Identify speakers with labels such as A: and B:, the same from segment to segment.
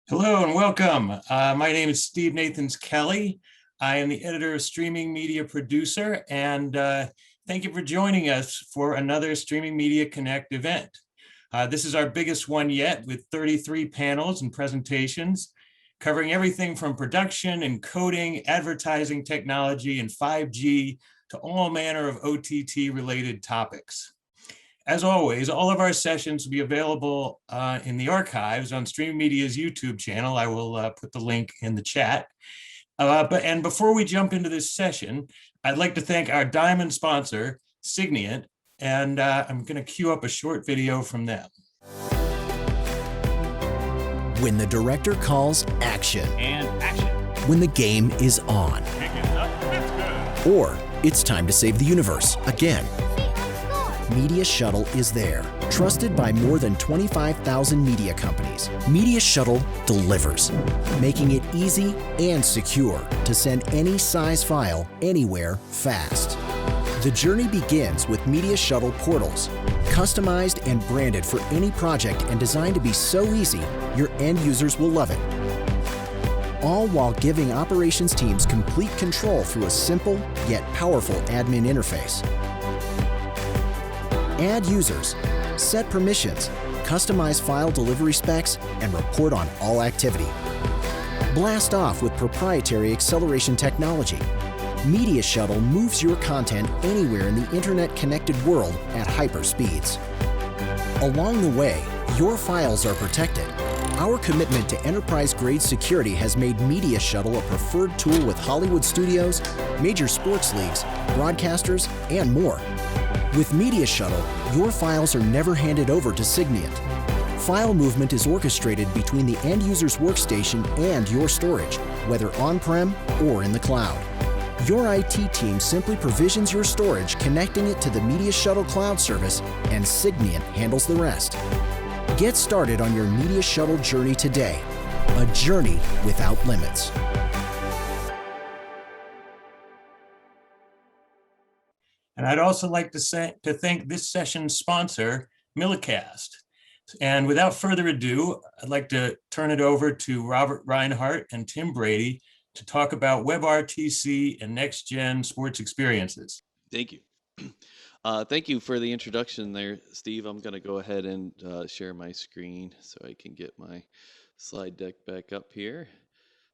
A: Hello and welcome. My name is Steve Nathans Kelly. I am the editor of Streaming Media Producer, and thank you for joining us for another Streaming Media Connect event. This is our biggest one yet, with 33 panels and presentations covering everything from production and coding, advertising technology, and 5G to all manner of OTT-related topics. As always, all of our sessions will be available in the archives on Stream Media's YouTube channel. I will put the link in the chat. And before we jump into this session, I'd like to thank our diamond sponsor, Signiant, and I'm going to queue up a short video from them.
B: When the director calls action.
C: And action.
B: When the game is on.
C: Pick it up, it's good.
B: Or it's time to save the universe again. Media Shuttle is there. Trusted by more than 25,000 media companies, Media Shuttle delivers, making it easy and secure to send any size file anywhere fast. The journey begins with Media Shuttle portals, customized and branded for any project and designed to be so easy, your end users will love it. All while giving operations teams complete control through a simple yet powerful admin interface. Add users, set permissions, customize file delivery specs, and report on all activity. Blast off with proprietary acceleration technology. Media Shuttle moves your content anywhere in the internet-connected world at hyper speeds. Along the way, your files are protected. Our commitment to enterprise-grade security has made Media Shuttle a preferred tool with Hollywood studios, major sports leagues, broadcasters, and more. With Media Shuttle, your files are never handed over to Signiant. File movement is orchestrated between the end user's workstation and your storage, whether on-prem or in the cloud. Your IT team simply provisions your storage, connecting it to the Media Shuttle cloud service, and Signiant handles the rest. Get started on your Media Shuttle journey today. A journey without limits.
A: And I'd also like to thank this session's sponsor, Millicast. And without further ado, I'd like to turn it over to Robert Reinhardt and Tim Brady to talk about Webrtc and next-gen sports experiences.
D: Thank you. Thank you for the introduction there, Steve. I'm going to go ahead and share my screen so I can get my slide deck back up here.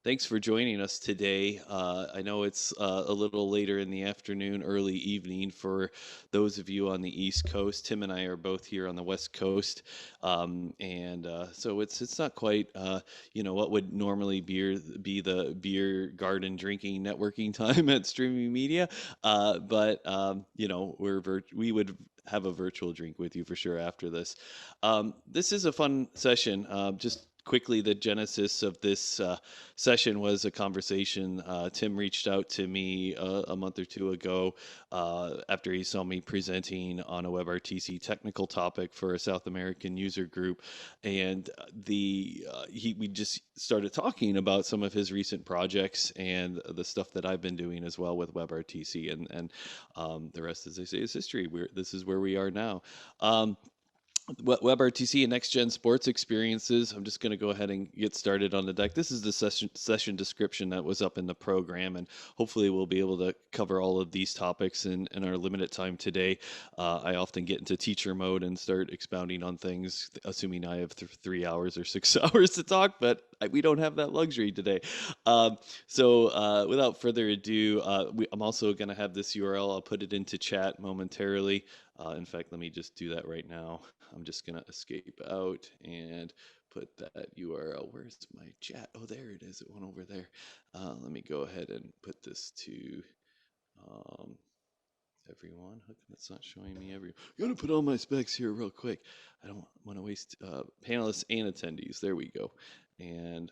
D: Thanks for joining us today. I know it's a little later in the afternoon, early evening for those of you on the East Coast. Tim and I are both here on the West Coast, so it's not quite what would normally be the beer garden drinking networking time at Streaming Media, but we would have a virtual drink with you for sure after this. This is a fun session. Just quickly, the genesis of this session was a conversation. Tim reached out to me a month or two ago after he saw me presenting on a WebRTC technical topic for a South American user group, and we just started talking about some of his recent projects and the stuff that I've been doing as well with WebRTC, and the rest, as they say, is history. This is where we are now. WebRTC and next-gen sports experiences. I'm just going to go ahead and get started on the deck. This is the session description that was up in the program, and hopefully we'll be able to cover all of these topics in our limited time today. I often get into teacher mode and start expounding on things, assuming I have 3 hours or 6 hours to talk, but we don't have that luxury today. So without further ado, I'm also going to have this URL. I'll put it into chat momentarily. In fact, let me just do that right now. I'm just going to escape out and put that URL. Where's my chat? Oh, there it is. It went over there. Let me go ahead and put this to everyone. How come it's not showing me everyone? I'm going to put all my specs here real quick. I don't want to waste panelists and attendees. There we go. And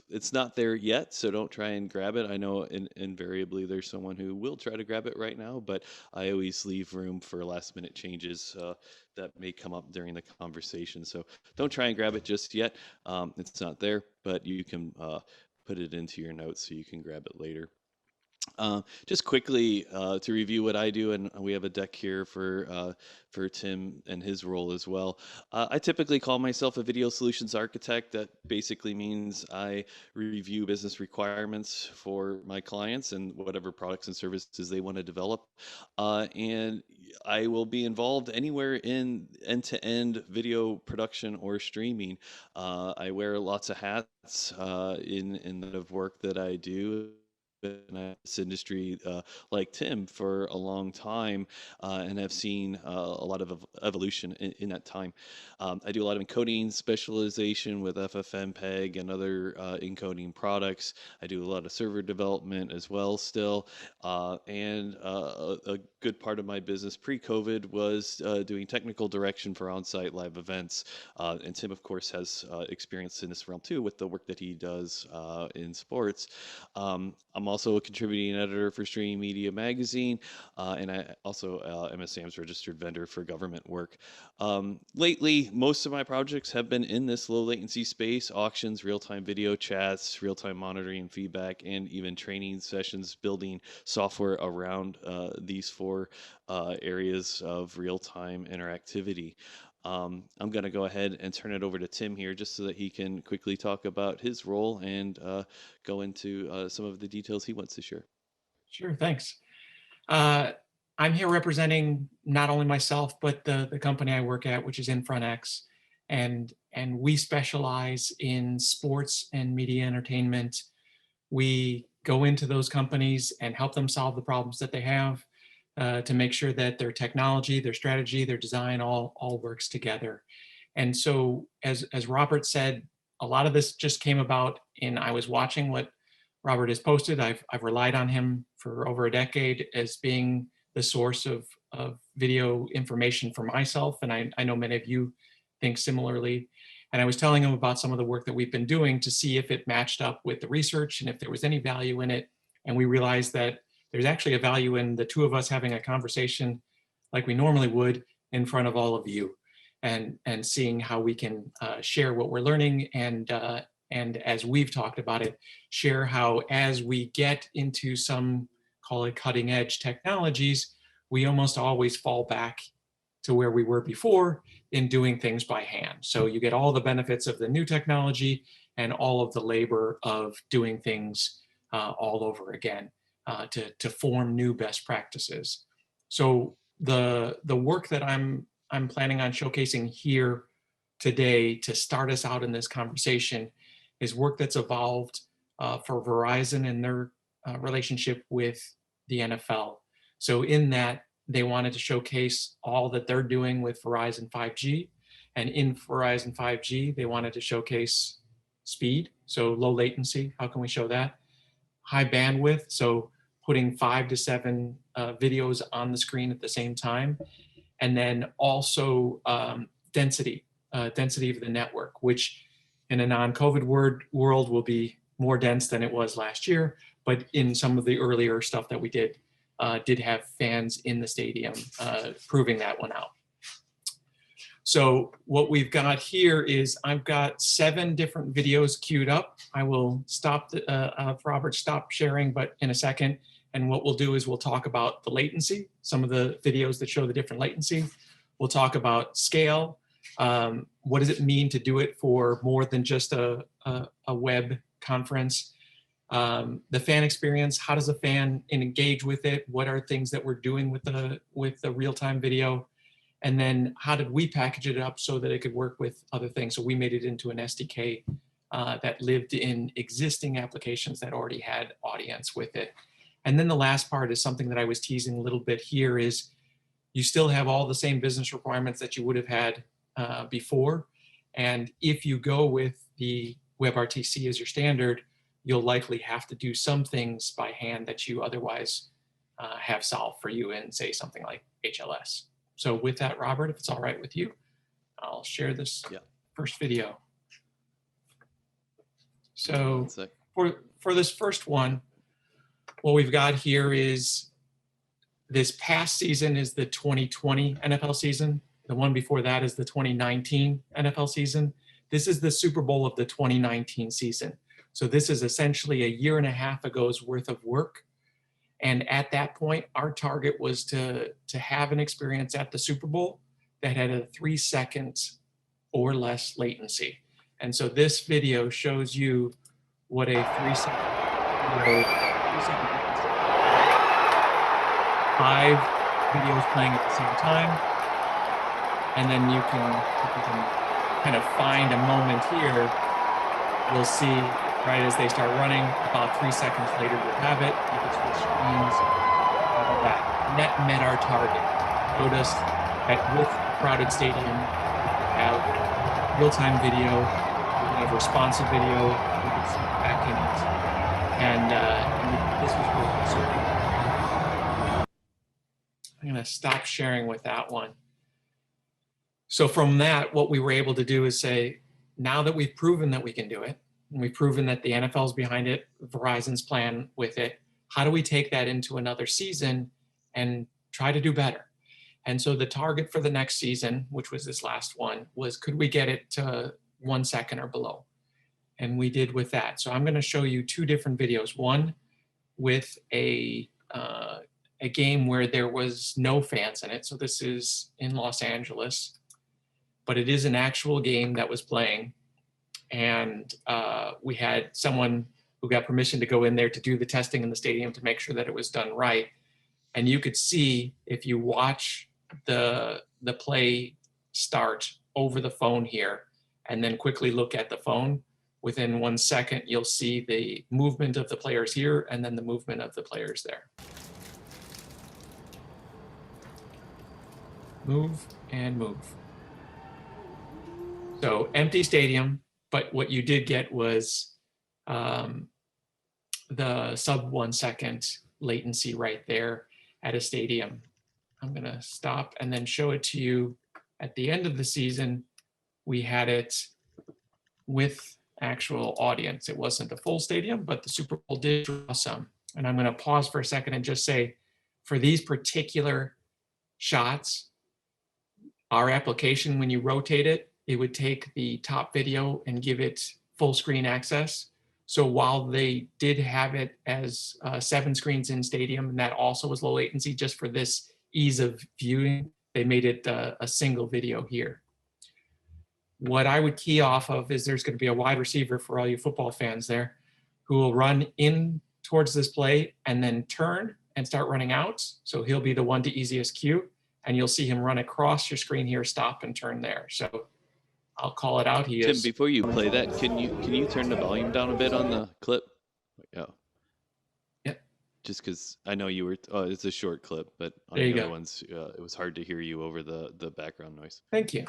D: it's not there yet, so don't try and grab it. I know invariably there's someone who will try to grab it right now, but I always leave room for last minute changes that may come up during the conversation. So don't try and grab it just yet. It's not there, but you can put it into your notes so you can grab it later. Just quickly to review what I do, and we have a deck here for Tim and his role as well. I typically call myself a video solutions architect. That basically means I review business requirements for my clients and whatever products and services they want to develop. And I will be involved anywhere in end-to-end video production or streaming. I wear lots of hats in the work that I do in this industry like Tim for a long time and have seen a lot of evolution in that time. I do a lot of encoding specialization with FFmpeg and other encoding products. I do a lot of server development as well still. And a good part of my business pre-COVID was doing technical direction for on-site live events. And Tim, of course, has experience in this realm too with the work that he does in sports. I'm also a contributing editor for Streaming Media Magazine, and I also am a SAM's registered vendor for government work. Lately, most of my projects have been in this low latency space: auctions, real-time video chats, real-time monitoring and feedback, and even training sessions building software around these four areas of real-time interactivity. I'm going to go ahead and turn it over to Tim here just so that he can quickly talk about his role and go into some of the details he wants to share.
E: Sure, thanks. I'm here representing not only myself, but the company I work at, which is InfrontX. And we specialize in sports and media entertainment. We go into those companies and help them solve the problems that they have to make sure that their technology, their strategy, their design all works together. And so as Robert said, a lot of this just came about I was watching what Robert has posted. I've relied on him for over a decade as being the source of video information for myself. And I know many of you think similarly. And I was telling him about some of the work that we've been doing to see if it matched up with the research and if there was any value in it. And we realized that there's actually a value in the two of us having a conversation like we normally would in front of all of you and seeing how we can share what we're learning and as we've talked about it, share how as we get into some, call it cutting edge technologies, we almost always fall back to where we were before in doing things by hand. So you get all the benefits of the new technology and all of the labor of doing things all over again to form new best practices. So the work that I'm planning on showcasing here today to start us out in this conversation is work that's evolved for Verizon and their relationship with the NFL. So in that, they wanted to showcase all that they're doing with Verizon 5G. And in Verizon 5G, they wanted to showcase speed, so low latency. How can we show that? High bandwidth, so putting 5 to 7 videos on the screen at the same time. And then also density of the network, which in a non-COVID world will be more dense than it was last year. But in some of the earlier stuff that we did have fans in the stadium proving that one out. So what we've got here is I've got 7 different videos queued up. I will stop, Robert, stop sharing, but in a second. And what we'll do is we'll talk about the latency, some of the videos that show the different latency. We'll talk about scale. What does it mean to do it for more than just a web conference? The fan experience, how does a fan engage with it? What are things that we're doing with the real-time video? And then how did we package it up so that it could work with other things? So we made it into an SDK that lived in existing applications that already had audience with it. And then the last part is something that I was teasing a little bit here is you still have all the same business requirements that you would have had before. And if you go with the WebRTC as your standard, you'll likely have to do some things by hand that you otherwise have solved for you in, say, something like HLS. So with that, Robert, if it's all right with you, I'll share this first video. So for this first one, what we've got here is this past season is the 2020 NFL season. The one before that is the 2019 NFL season. This is the Super Bowl of the 2019 season. So this is essentially a year and a half ago's worth of work. And at that point, our target was to have an experience at the Super Bowl that had a 3 seconds or less latency. And so this video shows you what a 3 second video, 3-second latency. 5 videos playing at the same time. And then you can kind of find a moment here. You'll see, right as they start running, about 3 seconds later, you'll have it. You can switch screens, all of that. And that met our target. Showed us that with a crowded stadium, we could have real-time video, we could have responsive video, we could see back in it. And this was really exciting. I'm gonna stop sharing with that one. So from that, what we were able to do is say, now that we've proven that we can do it, and we've proven that the NFL's behind it, Verizon's plan with it, how do we take that into another season and try to do better? And so the target for the next season, which was this last one, was could we get it to 1 second or below? And we did with that. So I'm going to show you 2 different videos. One with a game where there was no fans in it. So this is in Los Angeles, but it is an actual game that was playing. And we had someone who got permission to go in there to do the testing in the stadium to make sure that it was done right. And you could see, if you watch the play start over the phone here, and then quickly look at the phone, within 1 second, you'll see the movement of the players here and then the movement of the players there. Move and move. So empty stadium, but what you did get was the sub 1 second latency right there at a stadium. I'm gonna stop and then show it to you at the end of the season. We had it with actual audience. It wasn't a full stadium, but the Super Bowl did draw some. And I'm gonna pause for a second and just say, for these particular shots, our application, when you rotate it, it would take the top video and give it full screen access. So while they did have it as 7 screens in stadium, and that also was low latency, just for this ease of viewing, they made it a single video here. What I would key off of is there's going to be a wide receiver for all you football fans there who will run in towards this play and then turn and start running out. So he'll be the one to easiest cue. And you'll see him run across your screen here, stop and turn there. So I'll call it out. He
D: Tim,
E: is.
D: before you play that, can you turn the volume down a bit on the clip? Yeah.
E: Yep.
D: Just because I know you were. Oh, it's a short clip, but on
E: There you
D: the other
E: go.
D: ones, it was hard to hear you over the background noise.
E: Thank you.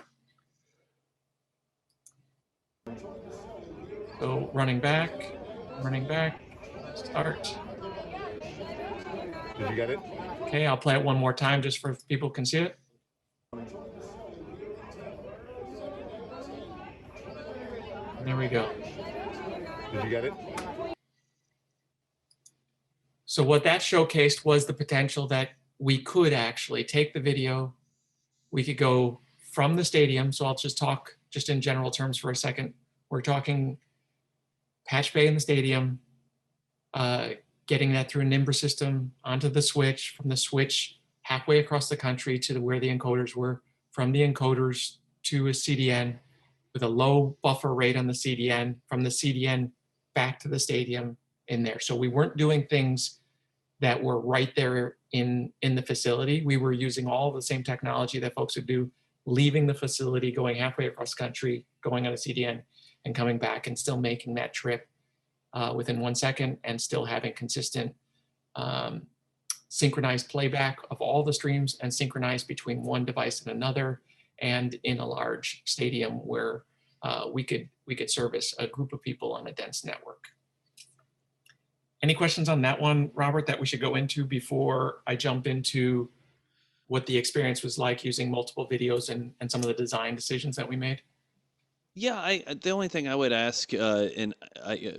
E: So running back, start.
C: Did you get it?
E: Okay, I'll play it one more time just for people can see it. There we go.
C: Did you get it?
E: So what that showcased was the potential that we could actually take the video, we could go from the stadium. So I'll just talk just in general terms for a second. We're talking patch bay in the stadium, getting that through a Nimbus system onto the switch, from the switch halfway across the country to where the encoders were, from the encoders to a CDN with a low buffer rate on the CDN, from the CDN back to the stadium in there. So we weren't doing things that were right there in the facility. We were using all the same technology that folks would do, leaving the facility, going halfway across the country, going on a CDN and coming back and still making that trip within 1 second and still having consistent synchronized playback of all the streams and synchronized between one device and another, and in a large stadium where we could service a group of people on a dense network. Any questions on that one, Robert, that we should go into before I jump into what the experience was like using multiple videos and some of the design decisions that we made?
D: Yeah, the only thing I would ask, and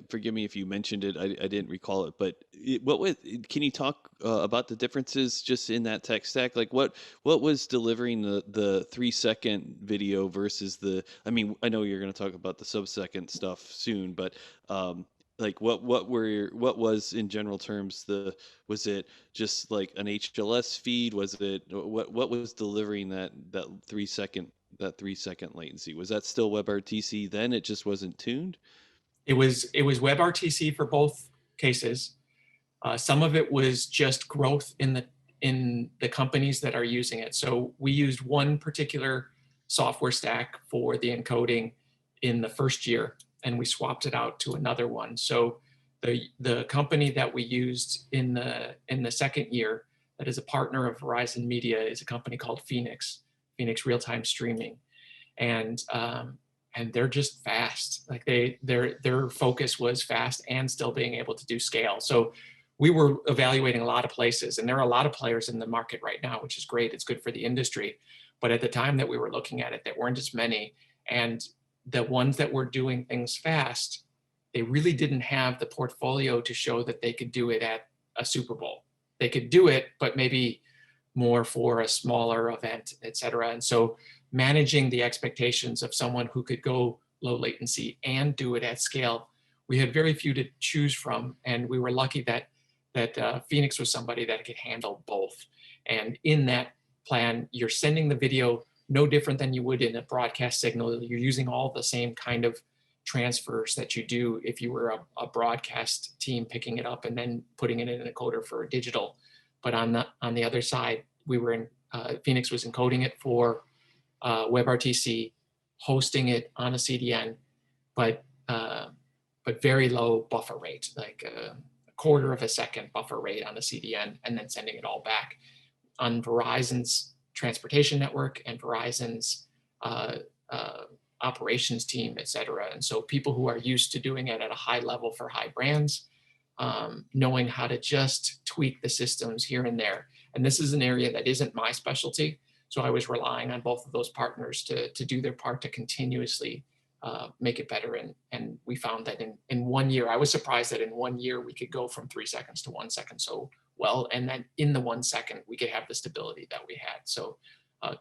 D: forgive me if you mentioned it, I didn't recall it, but can you talk about the differences just in that tech stack? Like what was delivering the 3 second video versus I mean, I know you're going to talk about the sub-second stuff soon, but like what was in general terms was it just like an HLS feed? Was it what was delivering that 3 second latency? Was that still WebRTC then? It just wasn't tuned?
E: It was WebRTC for both cases. Some of it was just growth in the companies that are using it. So we used one particular software stack for the encoding in the first year, and we swapped it out to another one. So the company that we used in the second year, that is a partner of Verizon Media, is a company called Phoenix Real-Time Streaming, and they're just fast. Like their focus was fast and still being able to do scale. So we were evaluating a lot of places, and there are a lot of players in the market right now, which is great. It's good for the industry. But at the time that we were looking at it, there weren't as many. And the ones that were doing things fast, they really didn't have the portfolio to show that they could do it at a Super Bowl. They could do it, but maybe more for a smaller event, et cetera. And so managing the expectations of someone who could go low latency and do it at scale, we had very few to choose from. And we were lucky that Phoenix was somebody that could handle both. And in that plan, you're sending the video no different than you would in a broadcast signal. You're using all the same kind of transfers that you do if you were a broadcast team picking it up and then putting it in an encoder for a digital. But on the other side, Phoenix was encoding it for WebRTC, hosting it on a CDN, but very low buffer rate, like a quarter of a second buffer rate on a CDN, and then sending it all back on Verizon's transportation network and Verizon's operations team, et cetera. And so people who are used to doing it at a high level for high brands, knowing how to just tweak the systems here and there. And this is an area that isn't my specialty. So I was relying on both of those partners to do their part to continuously make it better. And we found that in 1 year, I was surprised that in 1 year we could go from 3 seconds to 1 second so well. And then in the 1 second, we could have the stability that we had. So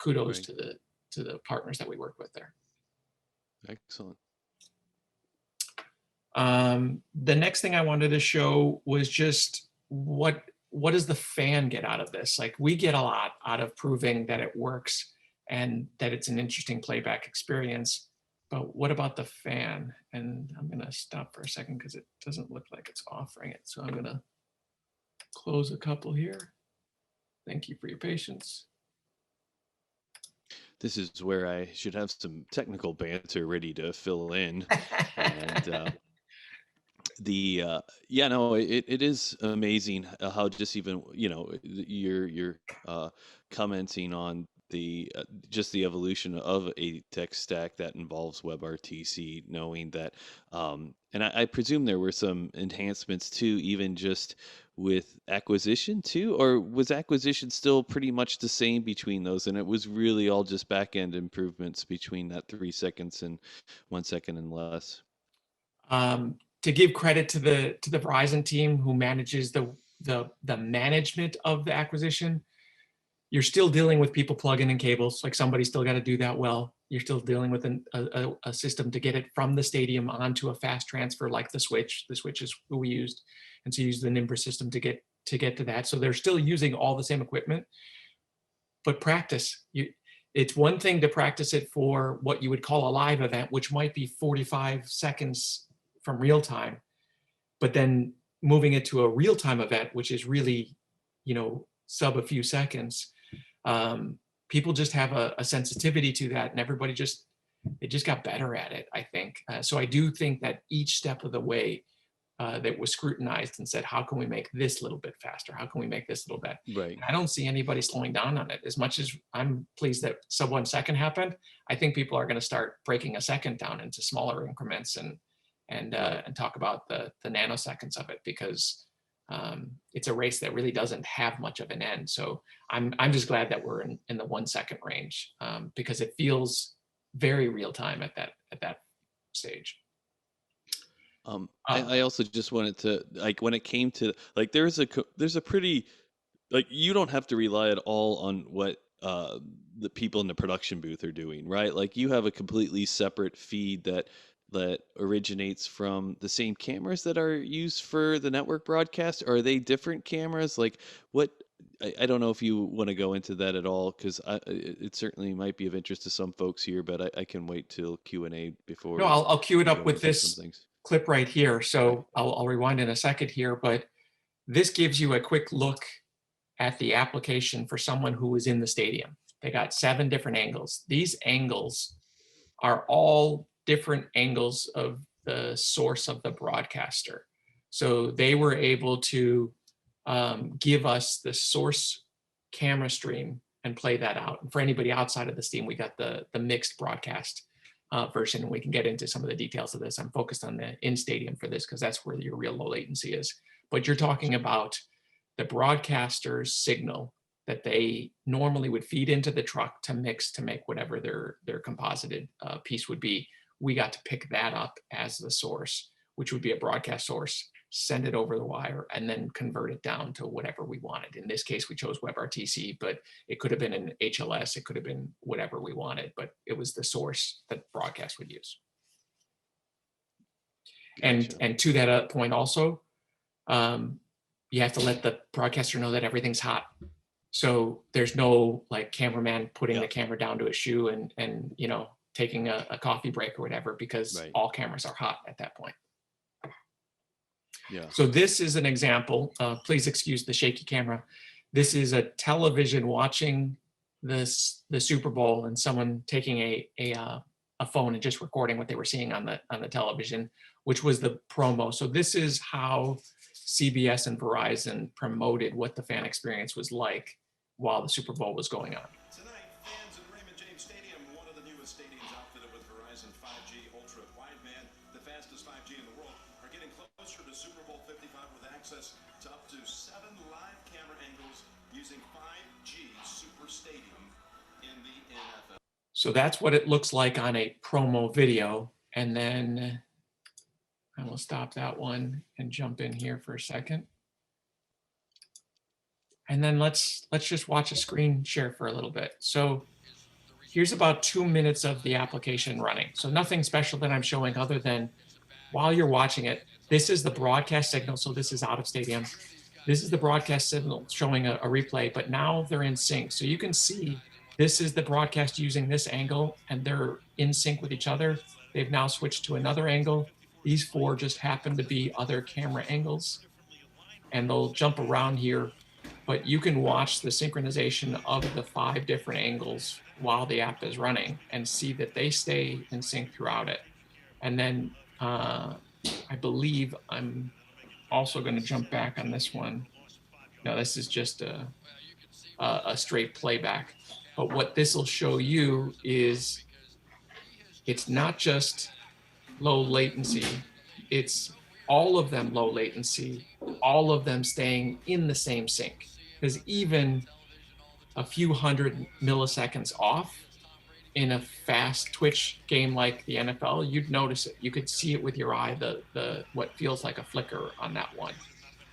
E: kudos
D: Right.
E: to the partners that we work with there.
D: Excellent.
E: The next thing I wanted to show was just what does the fan get out of this? Like, we get a lot out of proving that it works and that it's an interesting playback experience. But what about the fan? And I'm going to stop for a second because it doesn't look like it's offering it. So I'm going to close a couple here. Thank you for your patience.
D: This is where I should have some technical banter ready to fill in. And it is amazing how just even you're commenting on the just the evolution of a tech stack that involves WebRTC, knowing that and I presume there were some enhancements too, even just with acquisition too, or was acquisition still pretty much the same between those, and it was really all just back end improvements between that 3 seconds and 1 second and less?
E: To give credit to the Verizon team who manages the management of the acquisition, you're still dealing with people plugging in cables. Like, somebody's still got to do that well. You're still dealing with a system to get it from the stadium onto a fast transfer, like the switch. The switch is who we used, and so you use the Nimbus system to get to that. So they're still using all the same equipment, but practice. It's one thing to practice it for what you would call a live event, which might be 45 seconds from real time, but then moving it to a real time event, which is really, sub a few seconds. People just have a sensitivity to that, and everybody just got better at it, I think. So I do think that each step of the way that was scrutinized and said, how can we make this a little bit faster? How can we make this a little bit?
D: Right.
E: I don't see anybody slowing down on it. As much as I'm pleased that sub 1 second happened, I think people are going to start breaking a second down into smaller increments and talk about the nanoseconds of it, because it's a race that really doesn't have much of an end. So I'm just glad that we're in the 1 second range, because it feels very real time at that stage.
D: I also just wanted to, like, when it came to, like, there's a pretty, like, you don't have to rely at all on what the people in the production booth are doing, right? Like, you have a completely separate feed that that originates from the same cameras that are used for the network broadcast? Or are they different cameras? Like what, I don't know if you want to go into that at all, because it certainly might be of interest to some folks here, but I can wait till Q&A before
E: No, I'll cue it
D: we
E: up
D: go
E: with
D: into some
E: this
D: things.
E: clip right here.
D: Okay.
E: So I'll rewind in a second here, but this gives you a quick look at the application for someone who is in the stadium. They got 7 different angles. These angles are all different angles of the source of the broadcaster. So they were able to give us the source camera stream and play that out. And for anybody outside of the Steam, we got the mixed broadcast version, and we can get into some of the details of this. I'm focused on the in-stadium for this because that's where your real low latency is. But you're talking about the broadcaster's signal that they normally would feed into the truck to mix to make whatever their composited piece would be. We got to pick that up as the source, which would be a broadcast source, send it over the wire, and then convert it down to whatever we wanted. In this case, we chose WebRTC, but it could have been an HLS, it could have been whatever we wanted, but it was the source that broadcast would use.
D: Gotcha.
E: And to that point also, you have to let the broadcaster know that everything's hot. So there's no like cameraman putting the camera down to a shoe and you know, taking a coffee break or whatever, because all cameras are hot at that point.
D: Yeah.
E: So this is an example. Please excuse the shaky camera. This is a television watching the Super Bowl and someone taking a phone and just recording what they were seeing on the television, which was the promo. So this is how CBS and Verizon promoted what the fan experience was like while the Super Bowl was going on.
F: Tonight, fans at Raymond James Stadium, one of the newest stadiums outfitted with Verizon 5G Ultra Wideband, the fastest 5G in the world, are getting closer to Super Bowl 55 with access to up to 7 live camera angles using 5G Super Stadium in the NFL.
E: So that's what it looks like on a promo video. And then I will stop that one and jump in here for a second. And then let's just watch a screen share for a little bit. So here's about 2 minutes of the application running. So nothing special that I'm showing other than while you're watching it, this is the broadcast signal. So this is out of stadium. This is the broadcast signal showing a replay, but now they're in sync. So you can see this is the broadcast using this angle and they're in sync with each other. They've now switched to another angle. These 4 just happen to be other camera angles and they'll jump around here, but you can watch the synchronization of the 5 different angles while the app is running and see that they stay in sync throughout it. And then I believe I'm also going to jump back on this one. No, this is just a straight playback. But what this will show you is it's not just low latency, it's all of them low latency, all of them staying in the same sync. Because even a few hundred milliseconds off in a fast twitch game like the NFL, you'd notice it. You could see it with your eye, the what feels like a flicker on that one.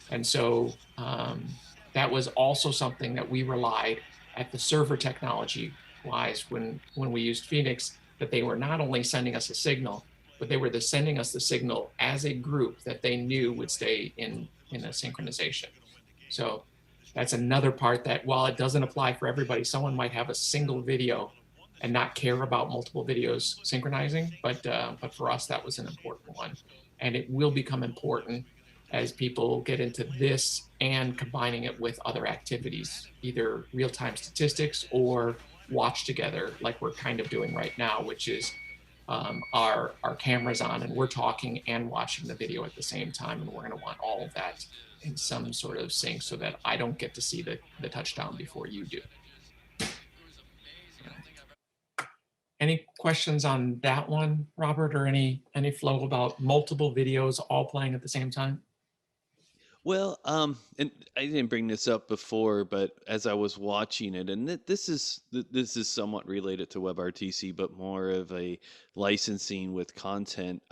E: And so that was also something that we relied at the server technology wise when we used Phoenix, that they were not only sending us a signal, but they were sending us the signal as a group that they knew would stay in a synchronization. So that's another part that while it doesn't apply for everybody, someone might have a single video and not care about multiple videos synchronizing, but for us, that was an important one. And it will become important as people get into this and combining it with other activities, either real-time statistics or watch together like we're kind of doing right now, which is our cameras on and we're talking and watching the video at the same time. And we're gonna want all of that in some sort of sync so that I don't get to see the touchdown before you do. Any questions on that one, Robert, or any flow about multiple videos all playing at the same time?
D: Well, and I didn't bring this up before, but as I was watching it, and this is somewhat related to WebRTC, but more of a licensing with content.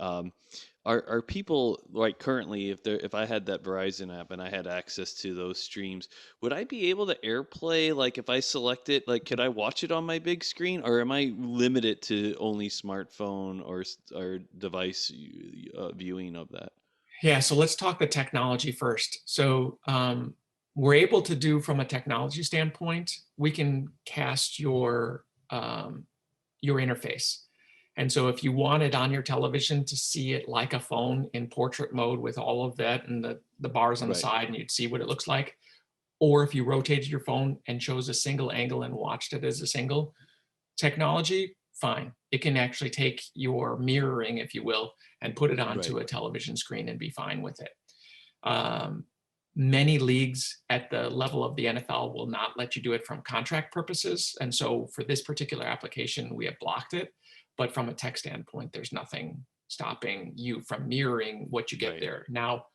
D: Are people like currently, if I had that Verizon app and I had access to those streams, would I be able to AirPlay? Like if I select it, like could I watch it on my big screen, or am I limited to only smartphone or device viewing of that?
E: Yeah, so let's talk the technology first. So we're able to do from a technology standpoint, we can cast your interface. And so if you wanted on your television to see it like a phone in portrait mode with all of that and the bars on the
D: Right.
E: side, and you'd see what it looks like, or if you rotated your phone and chose a single angle and watched it as a single technology, fine. It can actually take your mirroring, if you will, and put it onto
D: Right.
E: a television screen and be fine with it. Many leagues at the level of the NFL will not let you do it from contract purposes. And so for this particular application, we have blocked it. But from a tech standpoint, there's nothing stopping you from mirroring what you get
D: Right.
E: there. Now,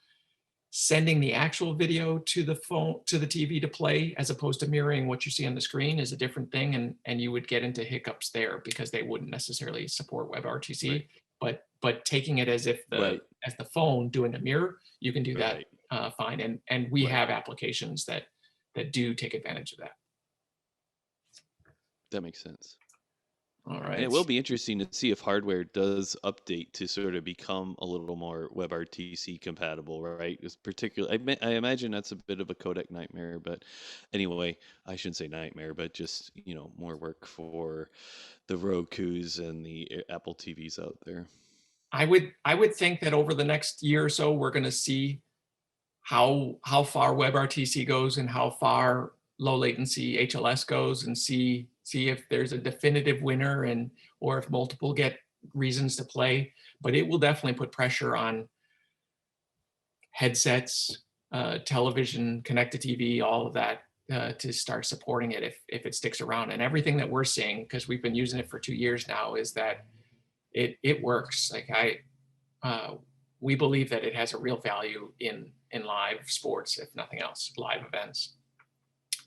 E: sending the actual video to the phone, to the TV to play, as opposed to mirroring what you see on the screen is a different thing. And you would get into hiccups there because they wouldn't necessarily support WebRTC.
D: Right.
E: But taking it as if
D: Right.
E: as the phone doing a mirror, you can do that
D: Right.
E: fine. And we
D: Right.
E: have applications that do take advantage of that.
D: That makes sense.
E: All
D: And
E: right.
D: it will be interesting to see if hardware does update to sort of become a little more WebRTC compatible, right? It's particularly, I imagine that's a bit of a codec nightmare, but anyway, I shouldn't say nightmare, but just, more work for the Rokus and the Apple TVs out there.
E: I would think that over the next year or so, we're going to see how far WebRTC goes and how far low latency HLS goes, and see if there's a definitive winner, and or if multiple get reasons to play. But it will definitely put pressure on headsets, television, connected TV, all of that, to start supporting it if it sticks around. And everything that we're seeing, because we've been using it for 2 years now, is that it works. Like we believe that it has a real value in live sports, if nothing else, live events.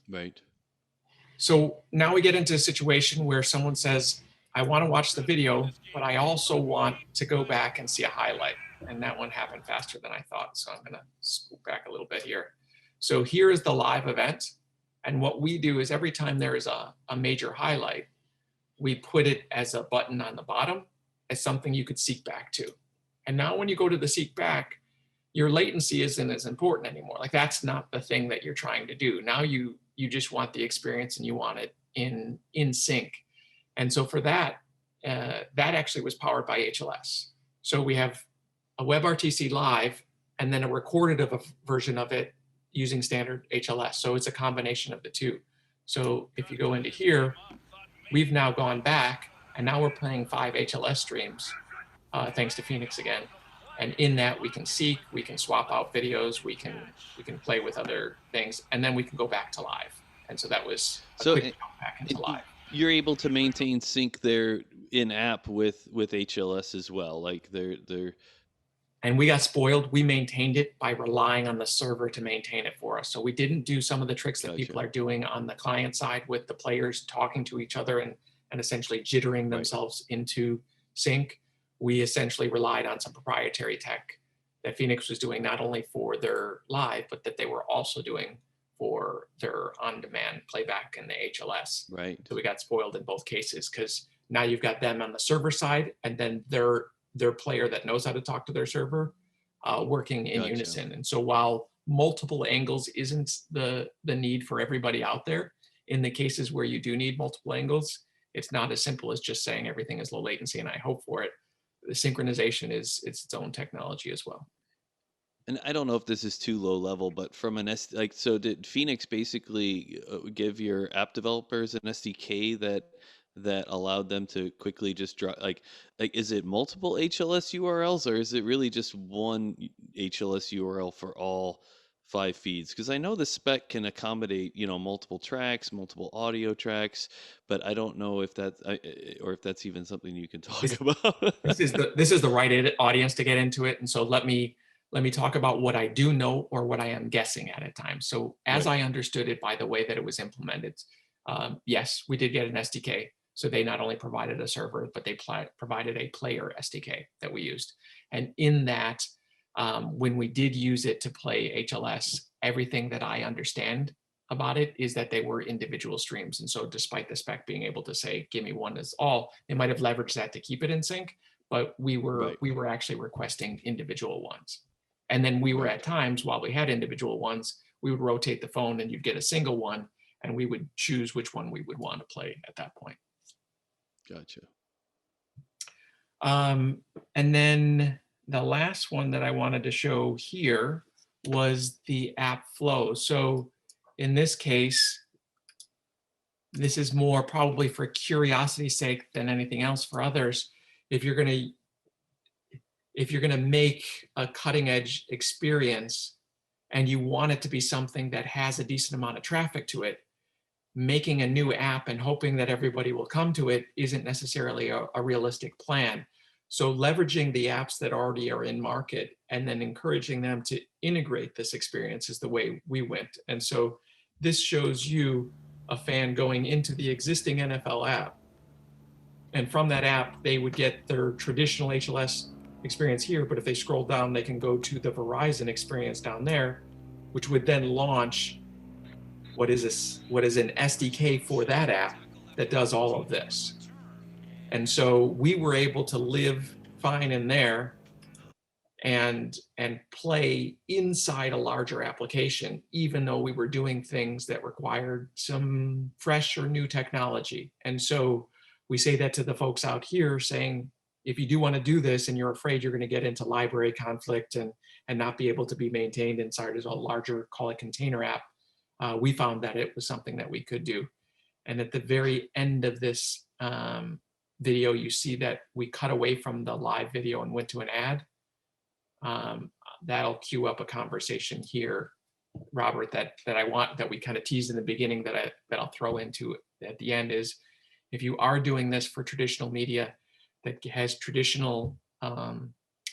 D: Right.
E: So now we get into a situation where someone says, I want to watch the video, but I also want to go back and see a highlight. And that one happened faster than I thought. So I'm going to scoot back a little bit here. So here is the live event. And what we do is every time there is a major highlight, we put it as a button on the bottom as something you could seek back to. And now when you go to the seek back, your latency isn't as important anymore. Like that's not the thing that you're trying to do. Now you just want the experience and you want it in sync. And so for that, that actually was powered by HLS. So we have a WebRTC live and then a recorded of a version of it using standard HLS. So it's a combination of the two. So if you go into here, we've now gone back and now we're playing 5 HLS streams, thanks to Phoenix again. And in that we can seek, we can swap out videos, we can play with other things, and then we can go back to live. And so that was a quick jump back into live.
D: You're able to maintain sync there in app with HLS as well. Like they're.
E: And we got spoiled. We maintained it by relying on the server to maintain it for us. So we didn't do some of the tricks that people are doing on the client side with the players talking to each other and essentially jittering themselves into sync. We essentially relied on some proprietary tech that Phoenix was doing not only for their live, but that they were also doing for their on-demand playback in the HLS.
D: Right.
E: So we got spoiled in both cases because now you've got them on the server side and then their player that knows how to talk to their server working in unison. And so while multiple angles isn't the need for everybody out there, in the cases where you do need multiple angles, it's not as simple as just saying everything is low latency and I hope for it. The synchronization is its own technology as well.
D: And I don't know if this is too low level, but from so did Phoenix basically give your app developers an SDK that allowed them to quickly just draw is it multiple HLS URLs or is it really just one HLS URL for all 5 feeds? Because I know the spec can accommodate multiple tracks, multiple audio tracks, but I don't know if that's or if that's even something you can talk about.
E: This is the right audience to get into it, and so let me let me talk about what I do know or what I am guessing at times. So as I understood it by the way that it was implemented, yes, we did get an SDK. So they not only provided a server, but they provided a player SDK that we used. And in that, when we did use it to play HLS, everything that I understand about it is that they were individual streams. And so despite the spec being able to say, give me one as all, they might have leveraged that to keep it in sync, but we were actually requesting individual ones. And then we were at times, while we had individual ones, we would rotate the phone and you'd get a single one and we would choose which one we would want to play at that point.
D: Gotcha.
E: And then the last one that I wanted to show here was the app flow. So in this case, this is more probably for curiosity's sake than anything else for others. If you're gonna make a cutting edge experience and you want it to be something that has a decent amount of traffic to it, making a new app and hoping that everybody will come to it isn't necessarily a realistic plan. So leveraging the apps that already are in market and then encouraging them to integrate this experience is the way we went. And so this shows you a fan going into the existing NFL app. And from that app, they would get their traditional HLS experience here, but if they scroll down, they can go to the Verizon experience down there, which would then launch what is an SDK for that app that does all of this. And so we were able to live fine in there and play inside a larger application, even though we were doing things that required some fresh or new technology. And so we say that to the folks out here saying, if you do want to do this and you're afraid you're going to get into library conflict and not be able to be maintained inside as a larger, call it container app, we found that it was something that we could do. And at the very end of this video, you see that we cut away from the live video and went to an ad. That'll queue up a conversation here, Robert, that we kind of teased in the beginning that I'll throw into at the end is, if you are doing this for traditional media that has traditional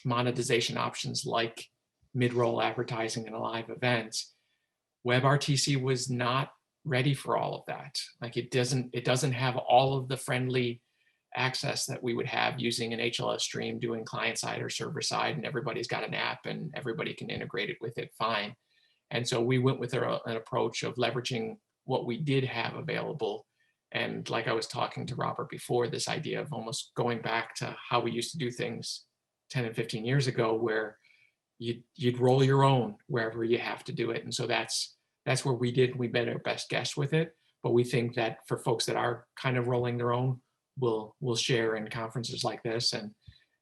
E: monetization options like mid-roll advertising and live events, WebRTC was not ready for all of that. Like it doesn't have all of the friendly access that we would have using an HLS stream, doing client side or server side, and everybody's got an app and everybody can integrate it with it fine. And so we went with an approach of leveraging what we did have available. And like I was talking to Robert before, this idea of almost going back to how we used to do things 10 and 15 years ago, where you'd roll your own wherever you have to do it. And so that's where we made our best guess with it. But we think that for folks that are kind of rolling their own, we'll share in conferences like this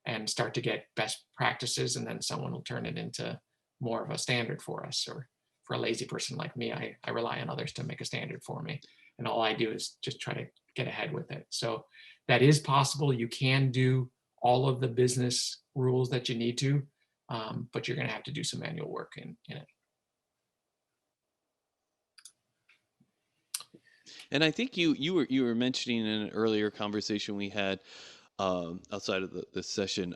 E: and start to get best practices, and then someone will turn it into more of a standard for us. Or for a lazy person like me, I rely on others to make a standard for me. And all I do is just try to get ahead with it. So that is possible. You can do all of the business rules that you need to, but you're going to have to do some manual work in it.
D: And I think you were mentioning in an earlier conversation we had outside of this session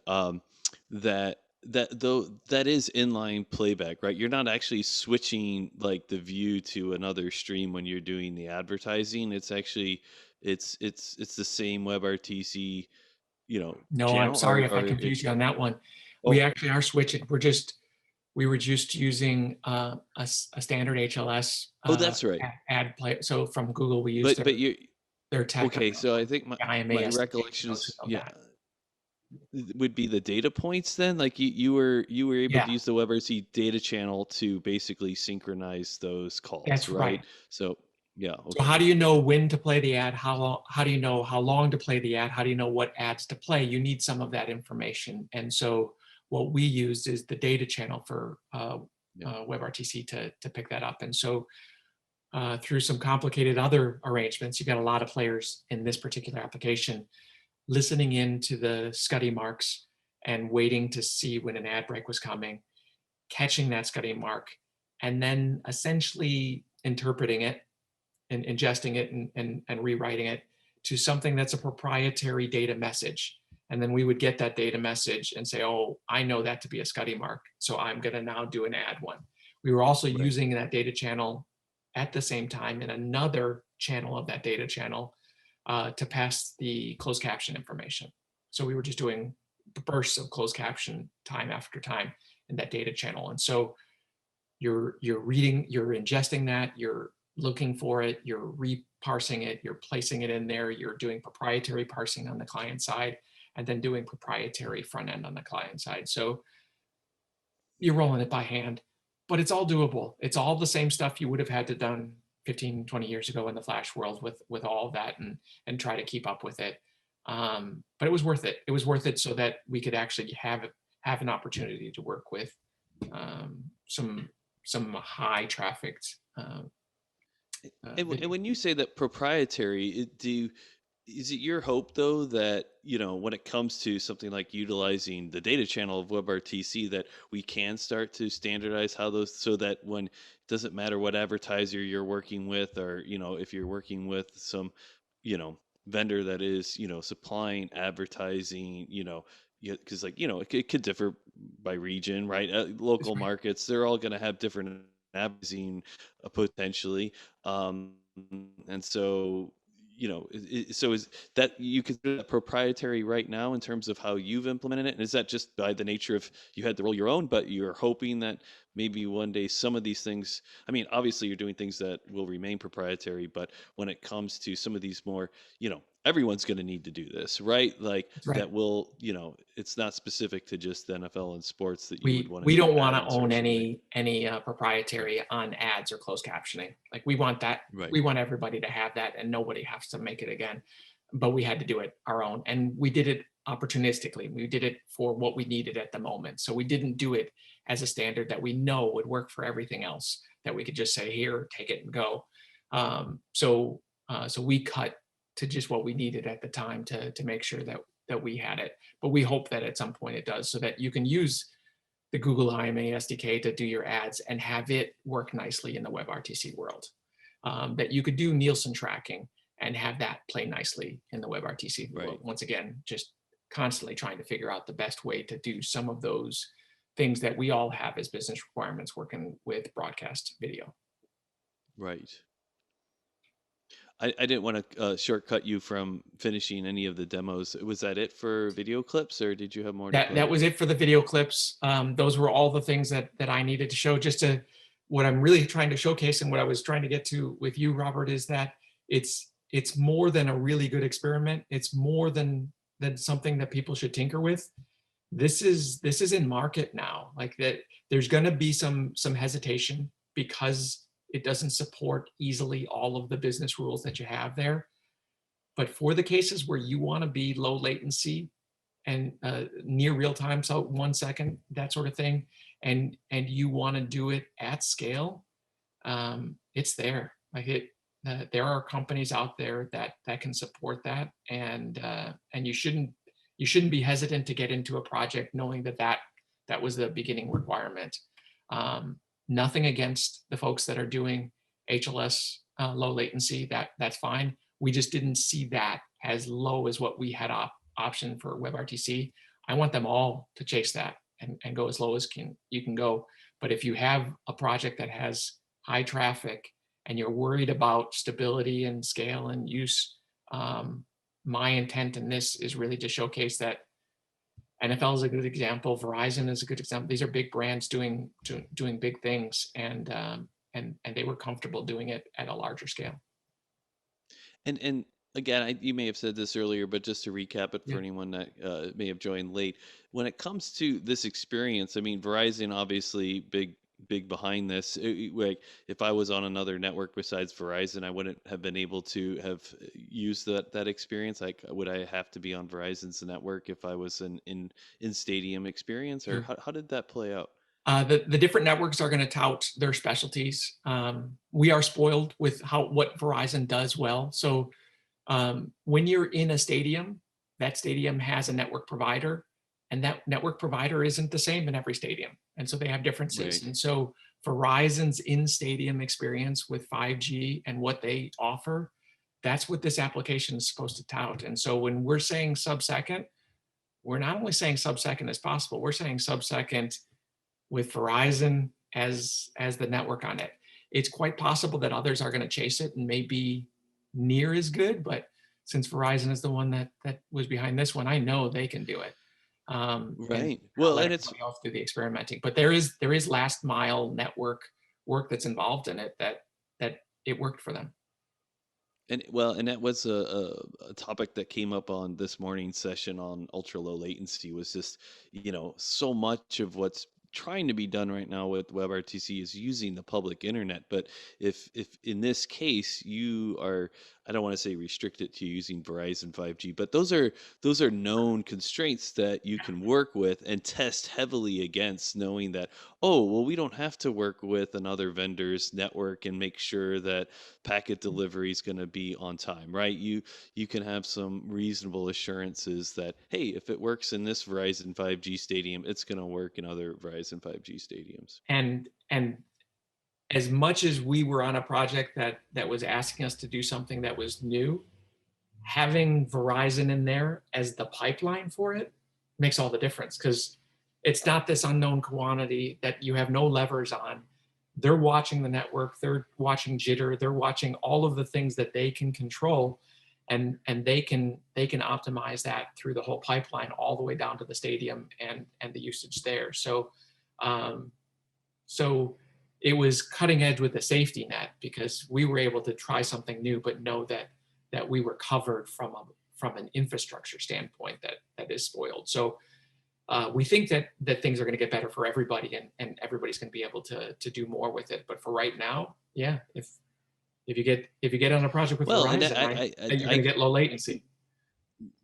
D: that is inline playback, right? You're not actually switching like the view to another stream when you're doing the advertising. It's actually it's the same WebRTC,
E: No,
D: channel,
E: I'm sorry if I confused you on that one. We actually are switching. We were just using a standard HLS.
D: That's right.
E: Ad play. So from Google, we used their tech.
D: Okay, so I think my recollection is would be the data points then. Like you were able to use the WebRTC data channel to basically synchronize those calls.
E: That's right.
D: So yeah. Okay.
E: So how do you know when to play the ad? How do you know how long to play the ad? How do you know what ads to play? You need some of that information. And so what we used is the data channel for WebRTC to pick that up. And so through some complicated other arrangements, you got a lot of players in this particular application listening in to the Scuddy marks and waiting to see when an ad break was coming, catching that Scuddy mark, and then essentially interpreting it and ingesting it and rewriting it to something that's a proprietary data message. And then we would get that data message and say, oh, I know that to be a Scuddy mark, so I'm going to now do an add one. We were also using that data channel at the same time in another channel of that data channel to pass the closed caption information. So we were just doing bursts of closed caption time after time in that data channel. And so you're reading, you're ingesting that, you're looking for it, you're reparsing it, you're placing it in there, you're doing proprietary parsing on the client side, and then doing proprietary front end on the client side. So you're rolling it by hand, but it's all doable. It's all the same stuff you would have had to done 15, 20 years ago in the Flash world with all of that and try to keep up with it. But it was worth it. It was worth it so that we could actually have an opportunity to work with some high trafficked.
D: And when you say that proprietary, is it your hope though that, you know, when it comes to something like utilizing the data channel of WebRTC, that we can start to standardize how those, so that when it doesn't matter what advertiser you're working with, or, you know, if you're working with some, you know, vendor that is, you know, supplying advertising, you know, because like, you know, it could differ by region, right? Local markets, they're all going to have different advertising potentially. And so, you know, so is that, you consider that proprietary right now in terms of how you've implemented it? And is that just by the nature of you had to roll your own, but you're hoping that maybe one day some of these things, I mean, obviously you're doing things that will remain proprietary, but when it comes to some of these more, you know, everyone's going to need to do this, right? Like that will, you know, it's not specific to just the NFL and sports that you would want to.
E: We don't want to own any proprietary on ads or closed captioning. Like we want that.
D: Right.
E: We want everybody to have that, and nobody has to make it again. But we had to do it our own, and we did it opportunistically. We did it for what we needed at the moment. So we didn't do it as a standard that we know would work for everything else, that we could just say, here, take it and go. So we cut to just what we needed at the time to make sure that we had it. But we hope that at some point it does, so that you can use the Google IMA SDK to do your ads and have it work nicely in the WebRTC world. That you could do Nielsen tracking and have that play nicely in the WebRTC world. Once again, just constantly trying to figure out the best way to do some of those things that we all have as business requirements working with broadcast video.
D: Right. I didn't want to shortcut you from finishing any of the demos. Was that it for video clips, or did you have more?
E: That was it for the video clips. Those were all the things that I needed to show. Just to, what I'm really trying to showcase, and what I was trying to get to with you, Robert, is that it's more than a really good experiment. It's more than something that people should tinker with. This is in market now. Like that, there's going to be some hesitation because it doesn't support easily all of the business rules that you have there. But for the cases where you want to be low latency and near real time, so 1 second, that sort of thing, and you want to do it at scale, it's there. Like there are companies out there that can support that, and you shouldn't be hesitant to get into a project knowing that was the beginning requirement. Nothing against the folks that are doing HLS low latency, that's fine. We just didn't see that as low as what we had option for WebRTC. I want them all to chase that and go as low as you can go. But if you have a project that has high traffic and you're worried about stability and scale and use, my intent in this is really to showcase that NFL is a good example. Verizon is a good example. These are big brands doing big things, and they were comfortable doing it at a larger scale.
D: And again, you may have said this earlier, but just to recap it for anyone that may have joined late, when it comes to this experience, I mean, Verizon obviously big behind this. Like if I was on another network besides Verizon, I wouldn't have been able to have used that experience. Like, would I have to be on Verizon's network if I was in stadium experience, or how did that play out?
E: The different networks are going to tout their specialties. We are spoiled with what Verizon does well. So when you're in a stadium, that stadium has a network provider, and that network provider isn't the same in every stadium. And so they have differences. Right. And so Verizon's in-stadium experience with 5G and what they offer, that's what this application is supposed to tout. And so when we're saying sub-second, we're not only saying sub-second as possible, we're saying sub-second with Verizon as the network on it. It's quite possible that others are going to chase it and may be near as good, but since Verizon is the one that was behind this one, I know they can do it. And
D: Right.
E: I'll
D: Well,
E: let
D: and it's
E: everybody else do the experimenting. But there is last mile network work that's involved in it that it worked for them.
D: And well, and that was a topic that came up on this morning's session on ultra low latency was just, so much of what's trying to be done right now with WebRTC is using the public internet. But if in this case you are, I don't want to say restricted to using Verizon 5G, but those are known constraints that you can work with and test heavily against, knowing that, oh, well, we don't have to work with another vendor's network and make sure that packet delivery is going to be on time, right? You can have some reasonable assurances that, hey, if it works in this Verizon 5G stadium, it's going to work in other Verizon 5G stadiums.
E: And as much as we were on a project that was asking us to do something that was new, having Verizon in there as the pipeline for it makes all the difference, because it's not this unknown quantity that you have no levers on. They're watching the network, they're watching jitter, they're watching all of the things that they can control, and they can optimize that through the whole pipeline all the way down to the stadium and the usage there. So it was cutting edge with the safety net, because we were able to try something new, but know that we were covered from an infrastructure standpoint that is spoiled. So we think that things are going to get better for everybody, and everybody's going to be able to do more with it. But for right now, yeah, if you get on a project with Verizon, you're going to get low latency.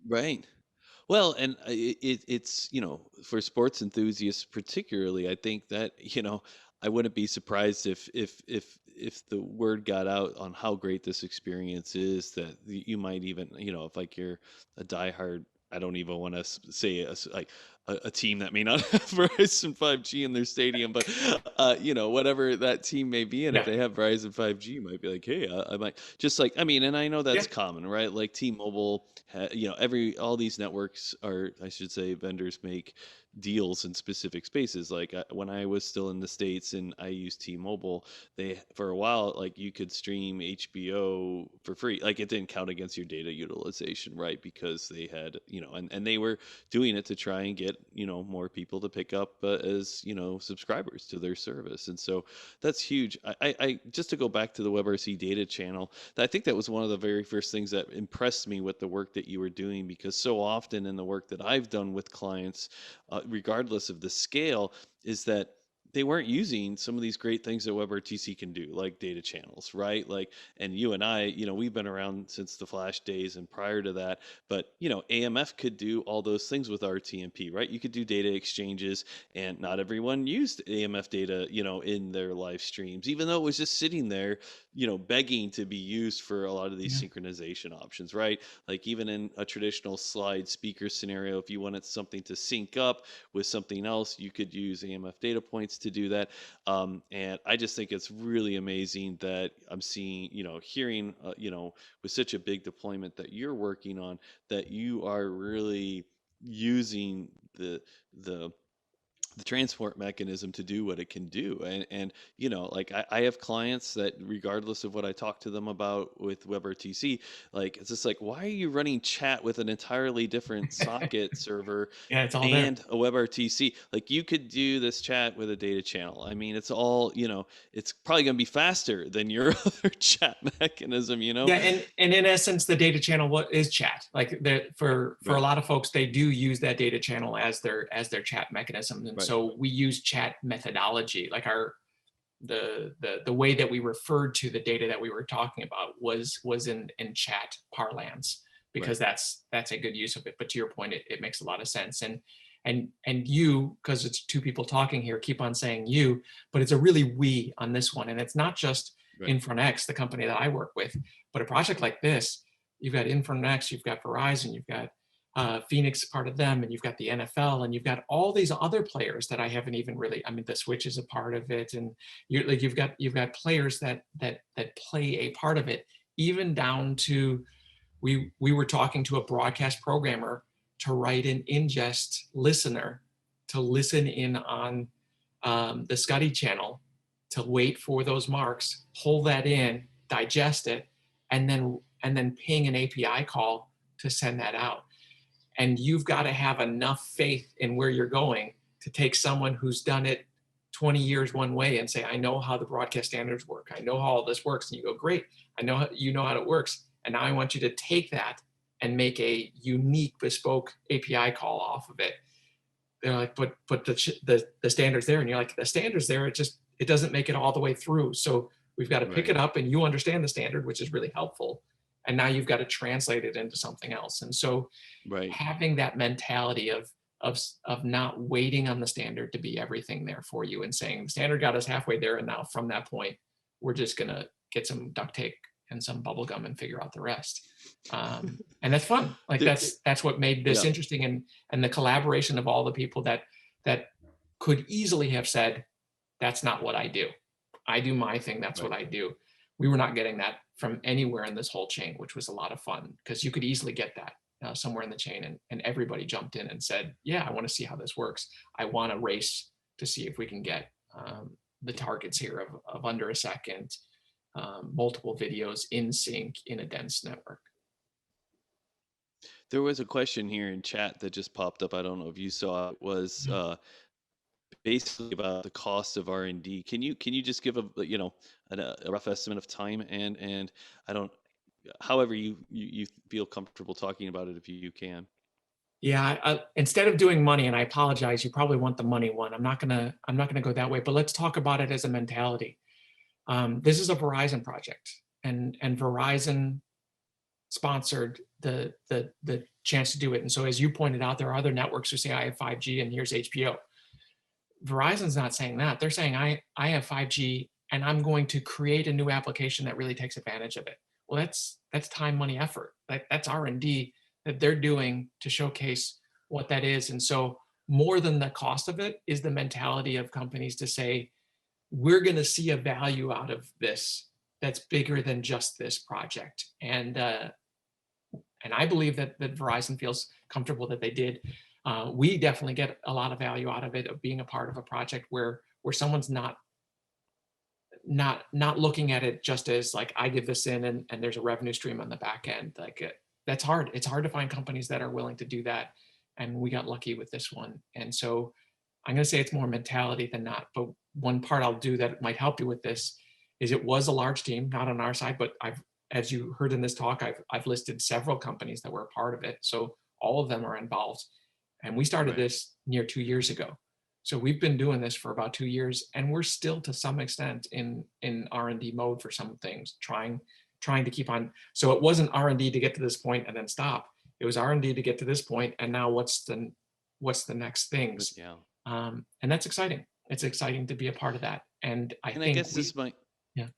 D: Right. Well, and it's, for sports enthusiasts particularly, I think that, I wouldn't be surprised if the word got out on how great this experience is, that you might even, if like you're a diehard, I don't even want to say a team that may not have Verizon 5G in their stadium, but whatever that team may be, and if they have Verizon 5G, you might be like, hey, I might just like, and I know that's common, right? Like T-Mobile, all these networks are, I should say, vendors make deals in specific spaces. Like when I was still in the States and I used T-Mobile, they, for a while, like you could stream HBO for free. Like it didn't count against your data utilization, right? Because they had, and they were doing it to try and get, more people to pick up as, subscribers to their service. And so that's huge. I just to go back to the WebRC data channel, I think that was one of the very first things that impressed me with the work that you were doing, because so often in the work that I've done with clients, regardless of the scale, is that they weren't using some of these great things that WebRTC can do, like data channels, right? Like, and you and I, we've been around since the Flash days and prior to that, but, AMF could do all those things with RTMP, right? You could do data exchanges, and not everyone used AMF data, in their live streams, even though it was just sitting there, begging to be used for a lot of these synchronization options, right? Like even in a traditional slide speaker scenario, if you wanted something to sync up with something else, you could use AMF data points to do that. And I just think it's really amazing that I'm seeing, hearing, with such a big deployment that you're working on, that you are really using the transport mechanism to do what it can do. And like I have clients that, regardless of what I talk to them about with WebRTC, like it's just like, why are you running chat with an entirely different socket server
E: It's all
D: and
E: there.
D: a WebRTC? Like you could do this chat with a data channel. It's all, it's probably going to be faster than your other chat mechanism,
E: Yeah, and in essence, the data channel is chat. Like for a lot of folks, they do use that data channel as their chat mechanism, and so we use chat methodology. Like the way that we referred to the data that we were talking about was in chat parlance, because that's a good use of it. But to your point, it makes a lot of sense. And you, because it's two people talking here, keep on saying you, but it's a really we on this one, and it's not just InfrontX, the company that I work with, but a project like this, you've got InfrontX, you've got Verizon, you've got Phoenix, part of them, and you've got the NFL, and you've got all these other players that I haven't even really. The Switch is a part of it, and you've got players that play a part of it, even down to we were talking to a broadcast programmer to write an ingest listener to listen in on the Scuddy channel, to wait for those marks, pull that in, digest it, and then ping an API call to send that out. And you've got to have enough faith in where you're going to take someone who's done it 20 years one way and say, I know how the broadcast standards work. I know how all this works. And you go, great. I know how, you know how it works. And now I want you to take that and make a unique bespoke API call off of it. They're like, but the standard's there. And you're like, the standard's there. It doesn't make it all the way through. So we've got to pick it up, and you understand the standard, which is really helpful. And now you've got to translate it into something else. And so having that mentality of not waiting on the standard to be everything there for you, and saying the standard got us halfway there, and now from that point, we're just gonna get some duct tape and some bubble gum and figure out the rest. And that's fun. Like that's what made this interesting, and the collaboration of all the people that could easily have said, that's not what I do. I do my thing. That's what I do. We were not getting that from anywhere in this whole chain, which was a lot of fun, because you could easily get that somewhere in the chain, and everybody jumped in and said, yeah, I want to see how this works. I want to race to see if we can get the targets here of under a second, multiple videos in sync in a dense network.
D: There was a question here in chat that just popped up. I don't know if you saw it. Was basically about the cost of R&D. Can you just give a rough estimate of time, and I don't, however you feel comfortable talking about it, if you can.
E: Yeah, instead of doing money, and I apologize, you probably want the money one. I'm not gonna go that way, but let's talk about it as a mentality. This is a Verizon project, and Verizon sponsored the chance to do it. And so, as you pointed out, there are other networks who say, I have 5G and here's HBO. Verizon's not saying that. They're saying, I have 5G and I'm going to create a new application that really takes advantage of it. Well, that's time, money, effort. That's R&D that they're doing to showcase what that is. And so more than the cost of it is the mentality of companies to say, we're going to see a value out of this that's bigger than just this project. And I believe that Verizon feels comfortable that they did. We definitely get a lot of value out of it, of being a part of a project where someone's not looking at it just as like, I give this in and there's a revenue stream on the back end. Like that's hard. It's hard to find companies that are willing to do that. And we got lucky with this one. And so I'm going to say it's more mentality than not. But one part I'll do that might help you with this is it was a large team, not on our side, but as you heard in this talk, I've listed several companies that were a part of it. So all of them are involved. And we started this near 2 years ago. So we've been doing this for about 2 years, and we're still to some extent in R&D mode for some things, trying to keep on. So it wasn't R&D to get to this point and then stop. It was R&D to get to this point, and now what's the next things?
D: Yeah.
E: And that's exciting. It's exciting to be a part of that. And I guess
D: this might.
E: Yeah.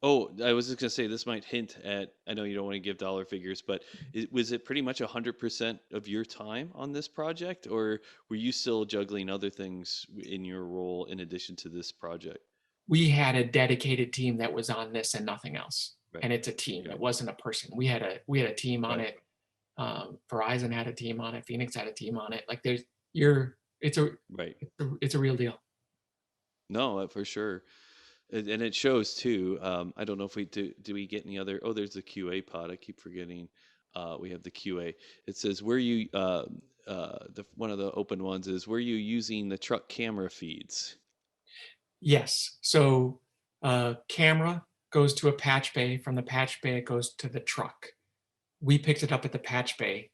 D: Oh, I was just gonna say, this might hint at, I know you don't want to give dollar figures, but was it pretty much 100% of your time on this project, or were you still juggling other things in your role in addition to this project?
E: We had a dedicated team that was on this and nothing else. And it's a team. It wasn't a person. We had a team on it. Verizon had a team on it. Phoenix had a team on it. Like it's a real deal.
D: No, for sure. And it shows too. I don't know if we do we get any other, there's the QA pod. I keep forgetting. We have the QA. It says, were you, one of the open ones is, were you using the truck camera feeds?
E: Yes. So camera goes to a patch bay. From the patch bay, it goes to the truck. We picked it up at the patch bay,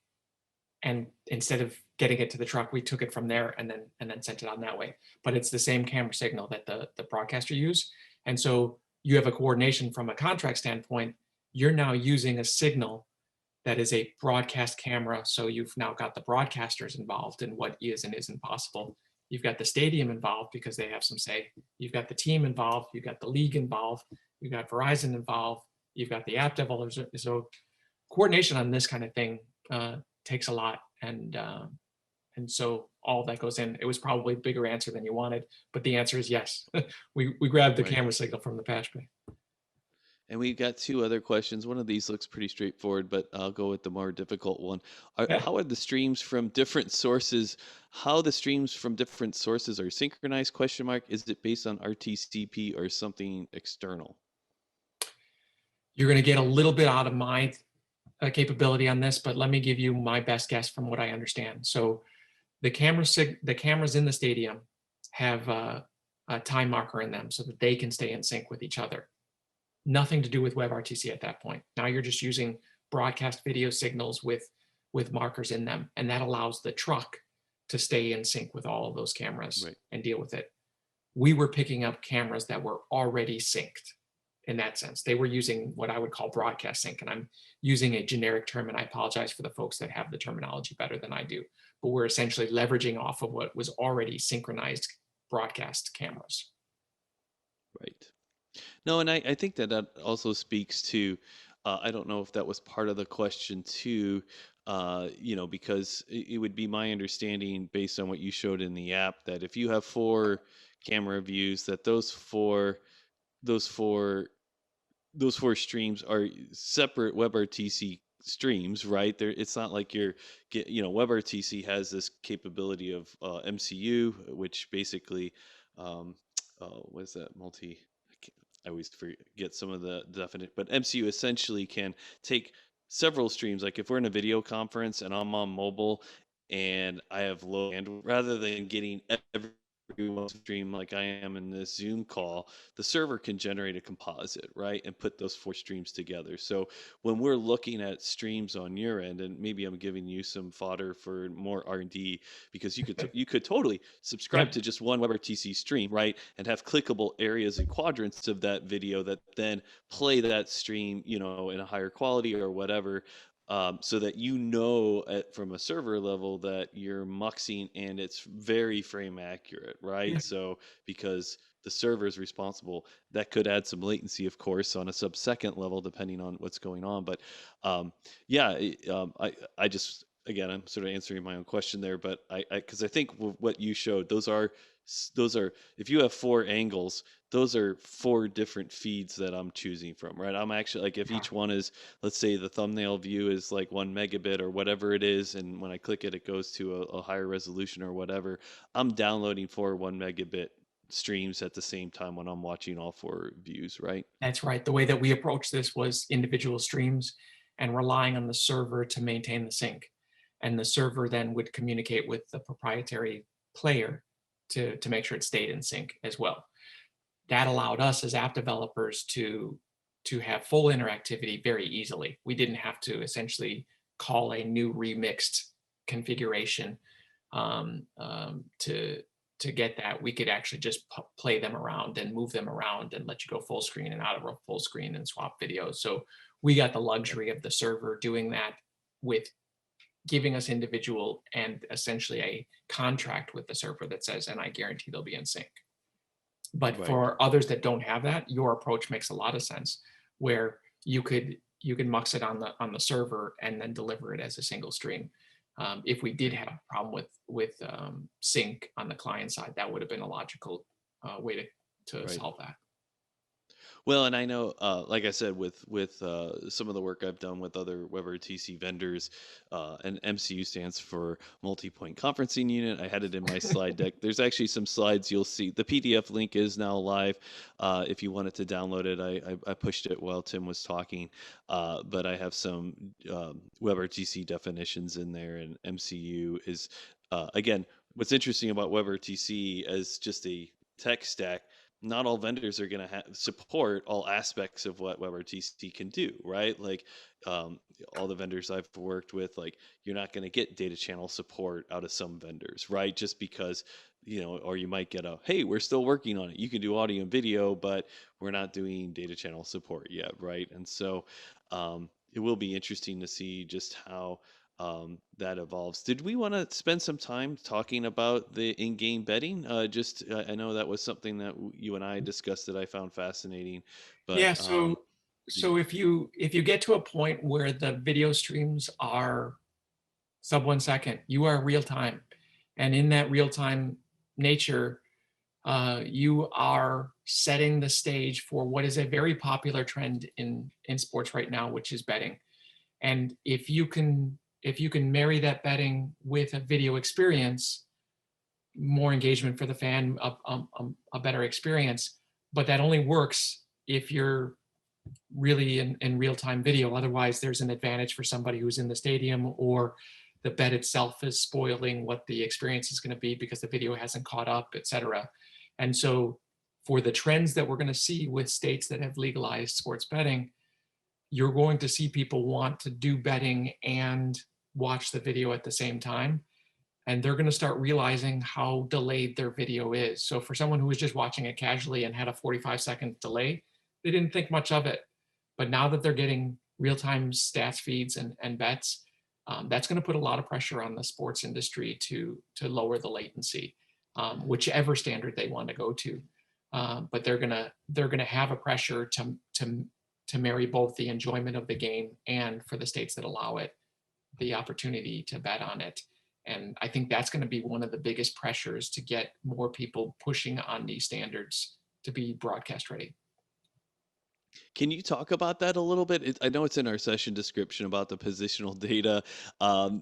E: and instead of getting it to the truck, we took it from there and then sent it on that way. But it's the same camera signal that the broadcaster used. And so you have a coordination from a contract standpoint. You're now using a signal that is a broadcast camera. So you've now got the broadcasters involved in what is and isn't possible. You've got the stadium involved because they have some say. You've got the team involved. You've got the league involved. You've got Verizon involved. You've got the app developers. So coordination on this kind of thing takes a lot. And so all that goes in. It was probably a bigger answer than you wanted, but the answer is yes. We grabbed the camera signal from the patch bay.
D: And we've got two other questions. One of these looks pretty straightforward, but I'll go with the more difficult one.
E: Yeah.
D: How are the streams from different sources? How the streams from different sources are synchronized? Question mark. Is it based on RTCP or something external?
E: You're going to get a little bit out of my capability on this, but let me give you my best guess from what I understand. So the cameras in the stadium have a time marker in them so that they can stay in sync with each other. Nothing to do with WebRTC at that point. Now you're just using broadcast video signals with markers in them, and that allows the truck to stay in sync with all of those cameras
D: Right.
E: and deal with it. We were picking up cameras that were already synced in that sense. They were using what I would call broadcast sync, and I'm using a generic term, and I apologize for the folks that have the terminology better than I do, but we're essentially leveraging off of what was already synchronized broadcast cameras.
D: Right. No, and I think that that also speaks to, I don't know if that was part of the question too, because it would be my understanding based on what you showed in the app that if you have 4 camera views, that those four streams are separate WebRTC streams, right? There, it's not like WebRTC has this capability of MCU, which basically, what is that I always forget some of the definition, but MCU essentially can take several streams. Like if we're in a video conference and I'm on mobile and I have low bandwidth, rather than getting every stream like I am in this Zoom call, the server can generate a composite, right, and put those 4 streams together. So when we're looking at streams on your end, and maybe I'm giving you some fodder for more R&D, because you could totally subscribe
E: Yep.
D: to just one WebRTC stream, right, and have clickable areas and quadrants of that video that then play that stream, in a higher quality or whatever. So that from a server level that you're muxing and it's very frame accurate, right?
E: Yeah.
D: So because the server is responsible, that could add some latency, of course, on a sub-second level, depending on what's going on. But I just, again, I'm sort of answering my own question there, but because I think what you showed, those are, if you have 4 angles, those are 4 different feeds that I'm choosing from, right? I'm actually like, if each one is, let's say the thumbnail view is like 1 megabit or whatever it is, and when I click it, it goes to a higher resolution or whatever, I'm downloading 4 1 megabit streams at the same time when I'm watching all 4 views, right?
E: That's right. The way that we approached this was individual streams and relying on the server to maintain the sync. And the server then would communicate with the proprietary player to make sure it stayed in sync as well. That allowed us as app developers to have full interactivity very easily. We didn't have to essentially call a new remixed configuration to get that. We could actually just play them around and move them around and let you go full screen and out of a full screen and swap videos. So we got the luxury of the server doing that, with giving us individual and essentially a contract with the server that says, and I guarantee they'll be in sync. But
D: Right.
E: for others that don't have that, your approach makes a lot of sense, where you can mux it on the server and then deliver it as a single stream. If we did have a problem with sync on the client side, that would have been a logical way to
D: Right.
E: solve that.
D: Well, and I know, like I said, with some of the work I've done with other WebRTC vendors, and MCU stands for multi-point conferencing unit. I had it in my slide deck. There's actually some slides you'll see. The PDF link is now live. If you wanted to download it, I pushed it while Tim was talking. But I have some WebRTC definitions in there, and MCU is, again, what's interesting about WebRTC as just a tech stack. Not all vendors are going to support all aspects of what WebRTC can do, right? Like all the vendors I've worked with, like you're not going to get data channel support out of some vendors, right? Just because, or you might get hey, we're still working on it. You can do audio and video, but we're not doing data channel support yet, right? And so it will be interesting to see just how that evolves. Did we want to spend some time talking about the in-game betting? I know that was something that you and I discussed that I found fascinating. But
E: yeah. So if you get to a point where the video streams are sub 1 second, you are real time, and in that real time nature, you are setting the stage for what is a very popular trend in sports right now, which is betting. And if you can marry that betting with a video experience, more engagement for the fan, a better experience. But that only works if you're really in real-time video. Otherwise, there's an advantage for somebody who's in the stadium, or the bet itself is spoiling what the experience is going to be because the video hasn't caught up, etc. And so for the trends that we're going to see with states that have legalized sports betting, you're going to see people want to do betting and watch the video at the same time. And they're going to start realizing how delayed their video is. So for someone who was just watching it casually and had a 45-second delay, they didn't think much of it. But now that they're getting real-time stats feeds and bets, that's going to put a lot of pressure on the sports industry to lower the latency, whichever standard they want to go to. But they're gonna have a pressure to marry both the enjoyment of the game and, for the states that allow it, the opportunity to bet on it. And I think that's going to be one of the biggest pressures to get more people pushing on these standards to be broadcast ready.
D: Can you talk about that a little bit? I know it's in our session description about the positional data.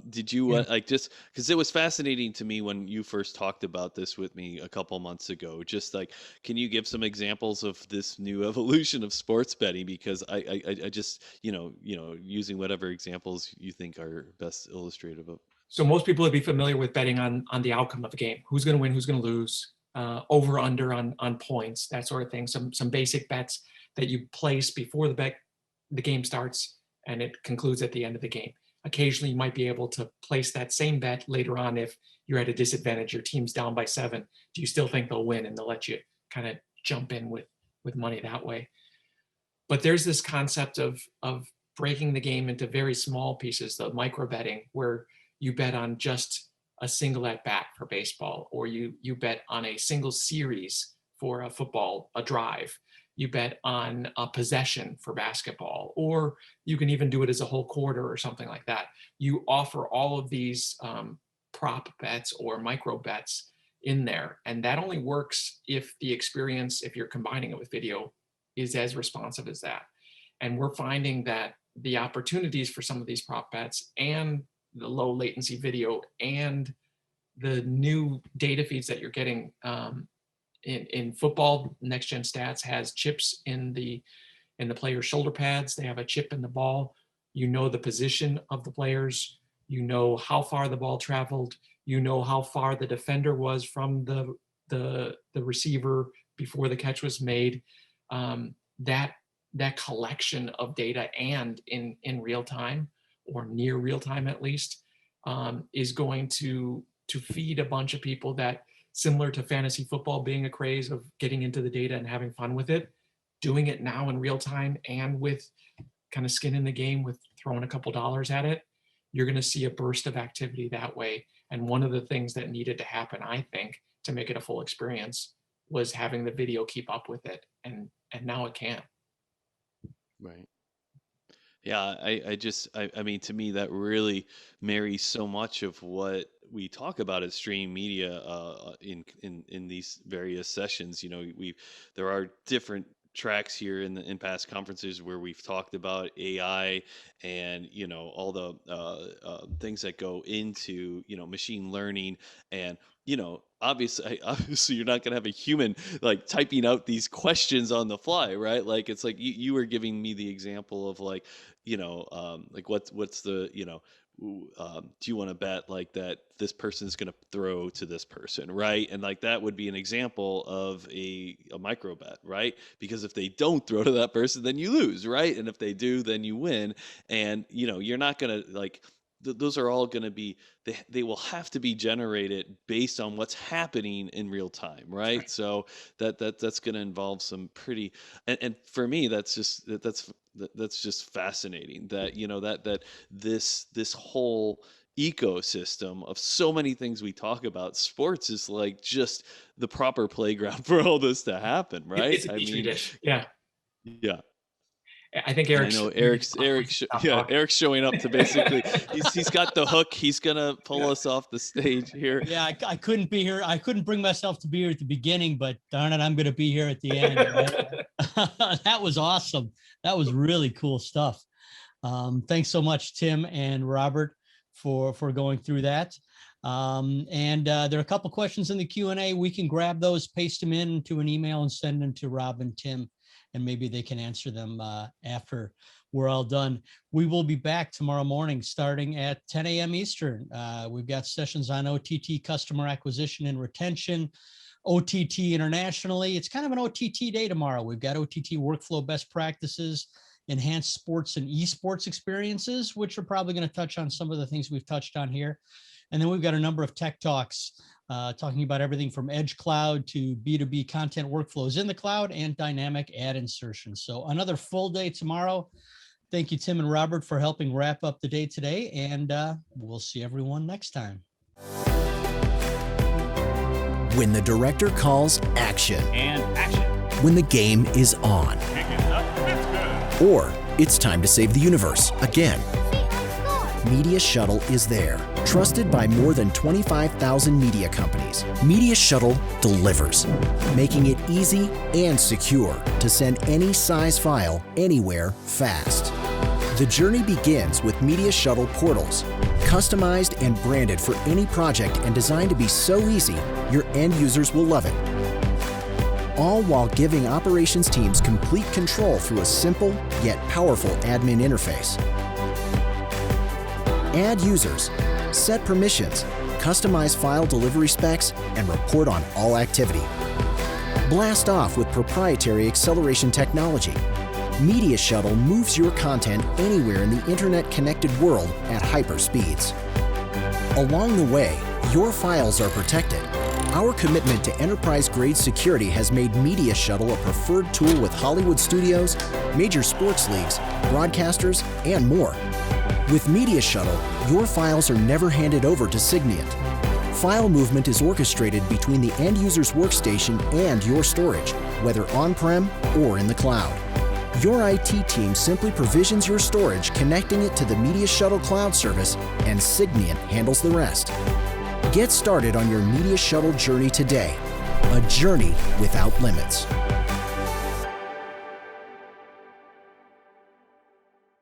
D: Did you
E: Yeah.
D: like, just because it was fascinating to me when you first talked about this with me a couple months ago? Just like, can you give some examples of this new evolution of sports betting? Because I just, using whatever examples you think are best illustrative of.
E: So most people would be familiar with betting on the outcome of a game, who's going to win, who's going to lose, over under on points, that sort of thing. Some basic bets that you place before the game starts and it concludes at the end of the game. Occasionally, you might be able to place that same bet later on if you're at a disadvantage, your team's down by 7. Do you still think they'll win? And they'll let you kind of jump in with money that way. But there's this concept of breaking the game into very small pieces, the micro betting, where you bet on just a single at bat for baseball, or you bet on a single series for a football, a drive. You bet on a possession for basketball, or you can even do it as a whole quarter or something like that. You offer all of these prop bets or micro bets in there. And that only works if the experience, if you're combining it with video, is as responsive as that. And we're finding that the opportunities for some of these prop bets and the low latency video and the new data feeds that you're getting in football, Next Gen Stats has chips in the players' shoulder pads. They have a chip in the ball. You know the position of the players. You know how far the ball traveled. You know how far the defender was from the receiver before the catch was made. That collection of data, and in real time, or near real time at least, is going to feed a bunch of people that, similar to fantasy football being a craze of getting into the data and having fun with it, doing it now in real time and with kind of skin in the game with throwing a couple dollars at it, you're going to see a burst of activity that way. And one of the things that needed to happen, I think, to make it a full experience was having the video keep up with it. And now it can.
D: Right. Yeah, I mean, to me, that really marries so much of what we talk about as streaming media in these various sessions. There are different tracks here in past conferences where we've talked about AI and all the things that go into machine learning, and obviously you're not going to have a human like typing out these questions on the fly, right? Like, it's like you were giving me the example of like like what's the do you want to bet like that this person's going to throw to this person, right? And like that would be an example of a micro bet, right? Because if they don't throw to that person, then you lose, right? And if they do, then you win. And you're not going to like those are all going to be, they will have to be generated based on what's happening in real time, right? So that's going to involve some pretty, and for me that's just fascinating that that this whole ecosystem of so many things we talk about, sports is like just the proper playground for all this to happen, right?
E: It's a petri dish. Yeah.
D: Yeah.
E: I think
D: I
E: Eric's.
D: know Eric's showing up to basically, he's got the hook. He's going to pull us off the stage here.
G: Yeah, I couldn't be here. I couldn't bring myself to be here at the beginning, but darn it, I'm going to be here at the end. Right? That was awesome. That was really cool stuff. Thanks so much, Tim and Robert, for going through that. And there are a couple questions in the Q&A. We can grab those, paste them into an email and send them to Rob and Tim, and maybe they can answer them after we're all done. We will be back tomorrow morning starting at 10 a.m. Eastern. We've got sessions on OTT customer acquisition and retention, OTT internationally. It's kind of an OTT day tomorrow. We've got OTT workflow best practices, enhanced sports and esports experiences, which are probably going to touch on some of the things we've touched on here. And then we've got a number of tech talks talking about everything from edge cloud to B2B content workflows in the cloud and dynamic ad insertion. So another full day tomorrow. Thank you, Tim and Robert, for helping wrap up the day today. And we'll see everyone next time.
B: When the director calls action.
H: And action.
B: When the game is on.
H: Pick it up. That's good.
B: Or it's time to save the universe again. Media Shuttle is there. Trusted by more than 25,000 media companies, Media Shuttle delivers, making it easy and secure to send any size file anywhere fast. The journey begins with Media Shuttle portals, customized and branded for any project and designed to be so easy, your end users will love it. All while giving operations teams complete control through a simple yet powerful admin interface. Add users, set permissions, customize file delivery specs, and report on all activity. Blast off with proprietary acceleration technology. Media Shuttle moves your content anywhere in the internet-connected world at hyper speeds. Along the way, your files are protected. Our commitment to enterprise-grade security has made Media Shuttle a preferred tool with Hollywood studios, major sports leagues, broadcasters, and more. With Media Shuttle, your files are never handed over to Signiant. File movement is orchestrated between the end user's workstation and your storage, whether on-prem or in the cloud. Your IT team simply provisions your storage, connecting it to the Media Shuttle cloud service, and Signiant handles the rest. Get started on your Media Shuttle journey today, a journey without limits.